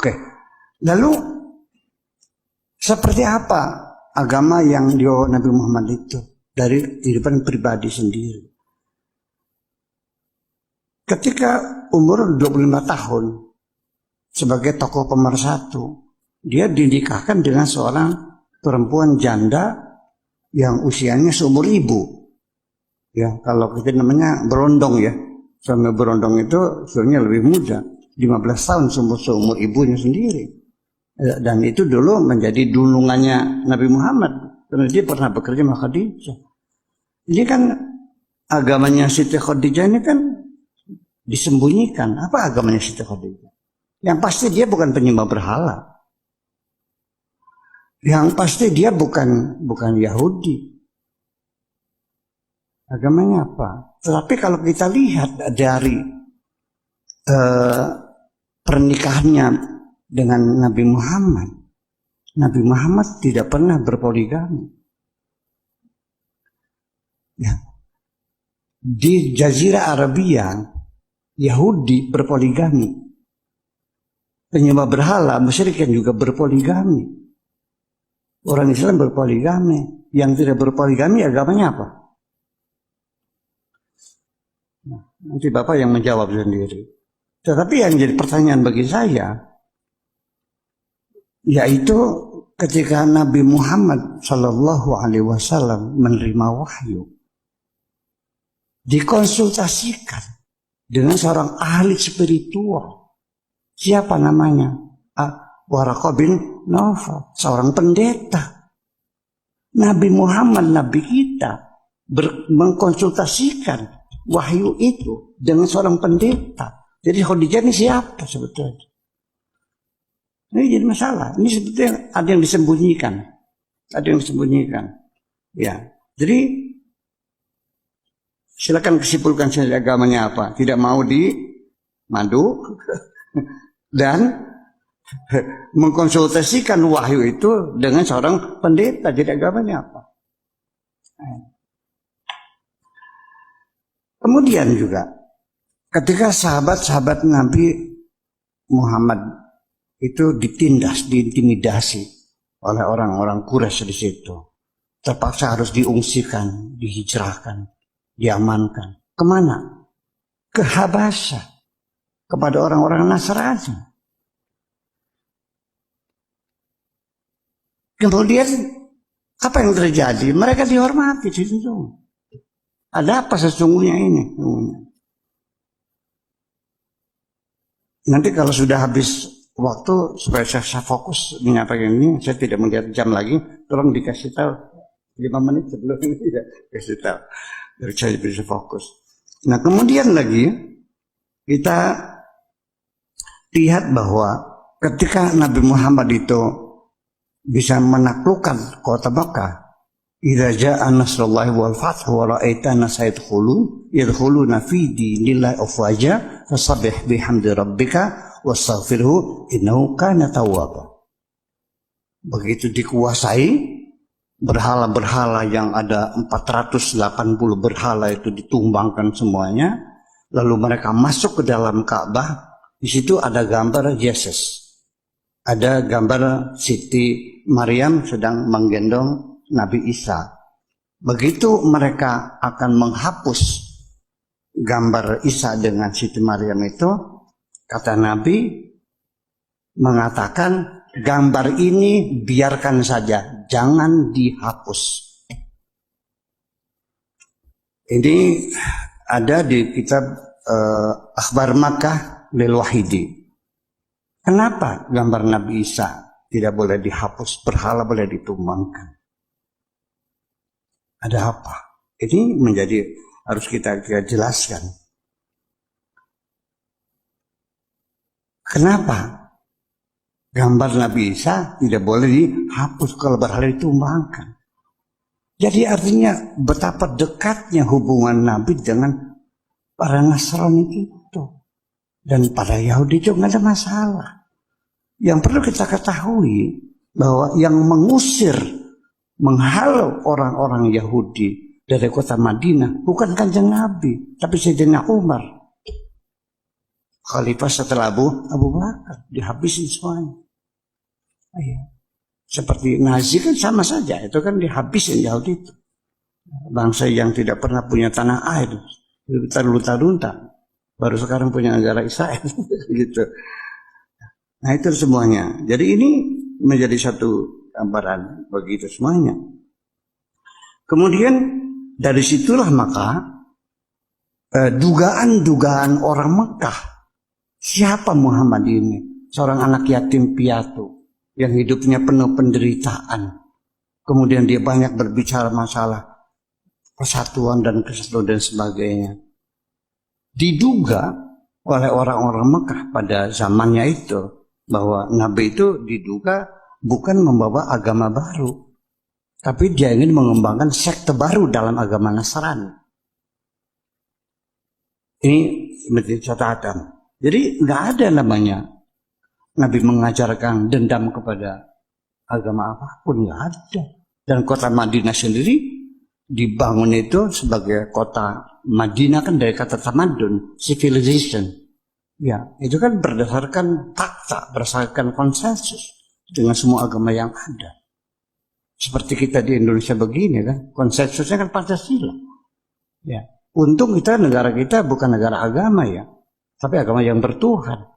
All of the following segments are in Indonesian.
Oke. Lalu seperti apa agama yang Nabi Muhammad itu dari kehidupan pribadi sendiri? Ketika umur 25 tahun sebagai tokoh pemersatu, dia dinikahkan dengan seorang perempuan janda yang usianya seumur ibu. Ya, kalau kita namanya berondong ya. Suami berondong itu suaminya lebih muda, 15 tahun seumur ibunya sendiri. Dan itu dulu menjadi dulungannya Nabi Muhammad karena dia pernah bekerja sama Khadijah. Ini kan agamanya Siti Khadijah ini kan disembunyikan. Apa agamanya Siti Khadijah? Yang pasti dia bukan penyembah berhala. Yang pasti dia bukan Yahudi. Agamanya apa? Tetapi kalau kita lihat dari pernikahannya dengan Nabi Muhammad tidak pernah berpoligami. Ya. Di Jazirah Arabia, Yahudi berpoligami. Penyembah berhala, musyrikin juga berpoligami. Orang Islam berpoligami. Yang tidak berpoligami agamanya apa? Nah, nanti Bapak yang menjawab sendiri. Tetapi yang jadi pertanyaan bagi saya, yaitu ketika Nabi Muhammad Shallallahu Alaihi Wasallam menerima wahyu, dikonsultasikan dengan seorang ahli spiritual. Siapa namanya? Waraqah bin Nawfal, seorang pendeta. Nabi Muhammad, Nabi kita, mengkonsultasikan wahyu itu dengan seorang pendeta. Jadi Khadijah ini siapa sebetulnya? Ini jadi masalah. Ini sebetulnya ada yang disembunyikan. Ada yang disembunyikan. Ya. Jadi silakan kesimpulkan saja agamanya apa. Tidak mau dimadu dan mengkonsultasikan wahyu itu dengan seorang pendeta. Jadi agamanya apa? Kemudian juga ketika sahabat-sahabat Nabi Muhammad itu ditindas, diintimidasi oleh orang-orang Quraisy di situ, terpaksa harus diungsikan, dihijrahkan, diamankan. Kemana? Ke Habasyah, kepada orang-orang Nasrani. Kemudian apa yang terjadi? Mereka dihormati di situ. Ada apa sesungguhnya ini? Nanti kalau sudah habis waktu supaya saya fokus menyampaikan ini, saya tidak melihat jam lagi. Tolong dikasih tahu 5 menit sebelum ini tidak kasih tahu, biar saya bisa fokus. Nah kemudian lagi kita lihat bahwa ketika Nabi Muhammad itu bisa menaklukkan kota Makkah, idza jaa nasrullahi wal fath wa ra'aita an-nasa yadkhuluna fi dinillahi afwaja fasabbih bihamdi rabbika wastaghfirhu innahu kana tawwaba. Begitu dikuasai berhala-berhala yang ada 480 berhala itu ditumbangkan semuanya, lalu mereka masuk ke dalam Ka'bah. Di situ ada gambar Yesus. Ada gambar Siti Maryam sedang menggendong Nabi Isa. Begitu mereka akan menghapus gambar Isa dengan Siti Maryam itu, kata Nabi mengatakan gambar ini biarkan saja, jangan dihapus. Ini ada di kitab Akhbar Makkah lil Wahidi. Kenapa gambar Nabi Isa tidak boleh dihapus, berhala boleh ditumbangkan? Ada apa? Ini menjadi harus kita jelaskan. Kenapa gambar Nabi Isa tidak boleh dihapus kalau berhala ditumbangkan? Jadi artinya betapa dekatnya hubungan Nabi dengan para Nasrani itu. Dan pada Yahudi juga nggak ada masalah. Yang perlu kita ketahui bahwa yang mengusir, menghalau orang-orang Yahudi dari kota Madinah bukan Kanjeng Nabi, tapi Sayyidina Umar. khalifah setelah Abu Bakar, dihabisin semuanya. Seperti Nazi kan sama saja, itu kan dihabisin Yahudi itu. Bangsa yang tidak pernah punya tanah air, terlunta-lunta, baru sekarang punya negara Israel, gitu. Nah itu semuanya. Jadi ini menjadi satu gambaran begitu semuanya. Kemudian dari situlah maka dugaan-dugaan orang Mekah, siapa Muhammad ini? Seorang anak yatim piatu yang hidupnya penuh penderitaan. Kemudian dia banyak berbicara masalah persatuan dan kesatuan dan sebagainya. Diduga oleh orang-orang Mekah pada zamannya itu bahwa Nabi itu diduga bukan membawa agama baru, tapi dia ingin mengembangkan sekte baru dalam agama Nasrani. Ini menjadi catatan. Jadi nggak ada namanya Nabi mengajarkan dendam kepada agama apapun, nggak ada. Dan kota Madinah sendiri dibangun itu sebagai kota Madinah kan dari kata tamadun, civilization. Ya, itu kan berdasarkan fakta, berdasarkan konsensus dengan semua agama yang ada. Seperti kita di Indonesia begini kan, konsensusnya kan Pancasila. Ya, untung negara kita bukan negara agama ya, tapi agama yang bertuhan.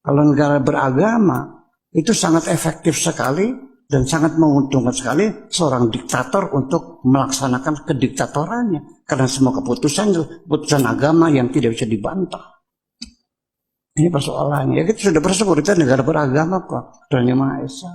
Kalau negara beragama itu sangat efektif sekali dan sangat menguntungkan sekali seorang diktator untuk melaksanakan kediktatorannya, karena semua keputusan agama yang tidak bisa dibantah. Ini persoalannya. Ya, kita sudah bersyukur kita negara beragama kok, Tuhan Yang Maha Esa.